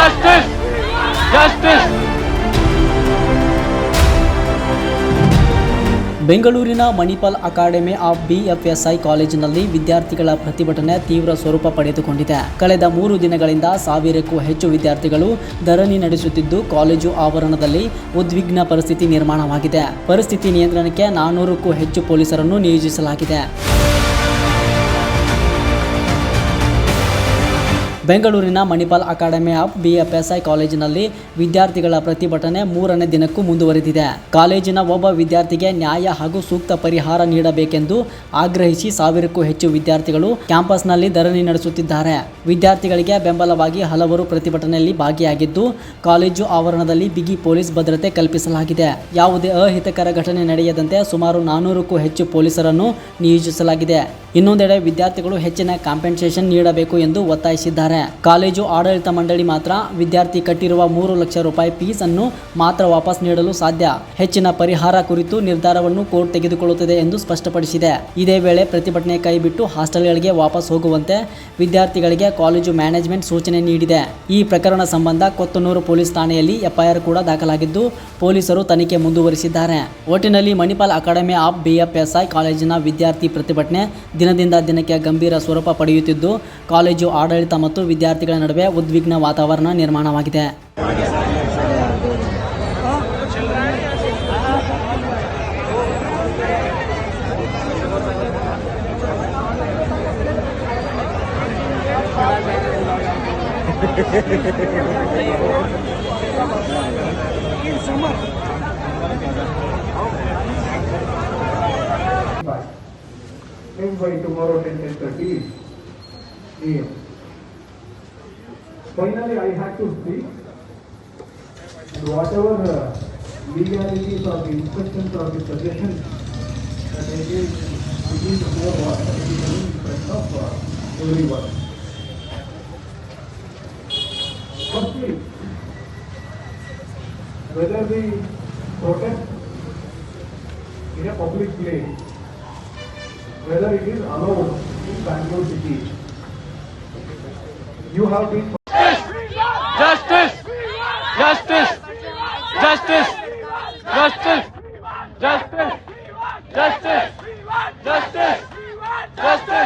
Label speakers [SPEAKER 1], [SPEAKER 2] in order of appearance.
[SPEAKER 1] Justice! Justice!
[SPEAKER 2] ಬೆಂಗಳೂರಿನ Manipal academy of BFSI ಕಾಲೇಜಿನಲ್ಲಿ ವಿದ್ಯಾರ್ಥಿಗಳ ಪ್ರತಿಭಟನೆ ತೀವ್ರ ಸ್ವರೂಪ ಪಡೆದುಕೊಂಡಿದೆ. ಕಳೆದ 3 ದಿನಗಳಿಂದ 1000ಕ್ಕೂ ಹೆಚ್ಚು ವಿದ್ಯಾರ್ಥಿಗಳು ಧರಣಿ ನಡೆಸುತ್ತಿದ್ದು, ಕಾಲೇಜು ಆವರಣದಲ್ಲಿ ಉದ್ವಿಗ್ನ ಪರಿಸ್ಥಿತಿ ನಿರ್ಮಾಣವಾಗಿದೆ. ಪರಿಸ್ಥಿತಿ ನಿಯಂತ್ರಣಕ್ಕೆ 400ಕ್ಕೂ ಹೆಚ್ಚು ಪೊಲೀಸರನ್ನು ನಿಯೋಜಿಸಲಾಗಿದೆ. ಬೆಂಗಳೂರಿನ ಮಣಿಪಾಲ್ ಅಕಾಡೆಮಿ ಆಫ್ BFSI ಕಾಲೇಜಿನಲ್ಲಿ ವಿದ್ಯಾರ್ಥಿಗಳ ಪ್ರತಿಭಟನೆ 3ನೇ ದಿನಕ್ಕೂ ಮುಂದುವರೆದಿದೆ. ಕಾಲೇಜಿನ ಒಬ್ಬ ವಿದ್ಯಾರ್ಥಿಗೆ ನ್ಯಾಯ ಹಾಗೂ ಸೂಕ್ತ ಪರಿಹಾರ ನೀಡಬೇಕೆಂದು ಆಗ್ರಹಿಸಿ 1000ಕ್ಕೂ ಹೆಚ್ಚು ವಿದ್ಯಾರ್ಥಿಗಳು ಕ್ಯಾಂಪಸ್ನಲ್ಲಿ ಧರಣಿ ನಡೆಸುತ್ತಿದ್ದಾರೆ. ವಿದ್ಯಾರ್ಥಿಗಳಿಗೆ ಬೆಂಬಲವಾಗಿ ಹಲವರು ಪ್ರತಿಭಟನೆಯಲ್ಲಿ ಭಾಗಿಯಾಗಿದ್ದು, ಕಾಲೇಜು ಆವರಣದಲ್ಲಿ ಬಿಗಿ ಪೊಲೀಸ್ ಭದ್ರತೆ ಕಲ್ಪಿಸಲಾಗಿದೆ. ಯಾವುದೇ ಅಹಿತಕರ ಘಟನೆ ನಡೆಯದಂತೆ ಸುಮಾರು 400ಕ್ಕೂ ಹೆಚ್ಚು ಪೊಲೀಸರನ್ನು ನಿಯೋಜಿಸಲಾಗಿದೆ. ಇನ್ನೊಂದೆಡೆ ವಿದ್ಯಾರ್ಥಿಗಳು ಹೆಚ್ಚಿನ ಕಾಂಪೆನ್ಸೇಷನ್ ನೀಡಬೇಕು ಎಂದು ಒತ್ತಾಯಿಸಿದ್ದಾರೆ. ಕಾಲೇಜು ಆಡಳಿತ ಮಂಡಳಿ ಮಾತ್ರ ವಿದ್ಯಾರ್ಥಿ ಕಟ್ಟಿರುವ 3 ಲಕ್ಷ ರೂಪಾಯಿ ಫೀಸ್ ಅನ್ನು ಮಾತ್ರ ವಾಪಸ್ ನೀಡಲು ಸಾಧ್ಯ. ಹೆಚ್ಚಿನ ಪರಿಹಾರ ಕುರಿತು ನಿರ್ಧಾರವನ್ನು ಕೋರ್ಟ್ ತೆಗೆದುಕೊಳ್ಳುತ್ತದೆ ಎಂದು ಸ್ಪಷ್ಟಪಡಿಸಿದೆ. ಇದೇ ವೇಳೆ ಪ್ರತಿಭಟನೆ ಕೈಬಿಟ್ಟು ಹಾಸ್ಟೆಲ್ಗಳಿಗೆ ವಾಪಸ್ ಹೋಗುವಂತೆ ವಿದ್ಯಾರ್ಥಿಗಳಿಗೆ ಕಾಲೇಜು ಮ್ಯಾನೇಜ್ಮೆಂಟ್ ಸೂಚನೆ ನೀಡಿದೆ. ಈ ಪ್ರಕರಣ ಸಂಬಂಧ ಕೊತ್ತನೂರು ಪೊಲೀಸ್ ಠಾಣೆಯಲ್ಲಿ FIR ಕೂಡ ದಾಖಲಾಗಿದ್ದು, ಪೊಲೀಸರು ತನಿಖೆ ಮುಂದುವರಿಸಿದ್ದಾರೆ. ಒಟ್ಟಿನಲ್ಲಿ ಮಣಿಪಾಲ್ ಅಕಾಡೆಮಿ ಆಫ್ BFSI ಕಾಲೇಜಿನ ವಿದ್ಯಾರ್ಥಿ ಪ್ರತಿಭಟನೆ ದಿನದಿಂದ ದಿನಕ್ಕೆ ಗಂಭೀರ ಸ್ವರೂಪ ಪಡೆಯುತ್ತಿದ್ದು, ಕಾಲೇಜು ಆಡಳಿತ ಮತ್ತು ವಿದ್ಯಾರ್ಥಿಗಳ ನಡುವೆ ಉದ್ವಿಗ್ನ ವಾತಾವರಣ ನಿರ್ಮಾಣವಾಗಿದೆ.
[SPEAKER 3] By tomorrow 10:30 AM. Finally, I had to speak, and whatever legalities or the instructions or the suggestions that I gave, it is more what I is in front of everyone. Firstly, whether we protest in a public place, whether it is allowed in Bangalore city, you have been
[SPEAKER 1] Justice! Justice! Justice! Justice! Justice! Justice! Justice! Justice!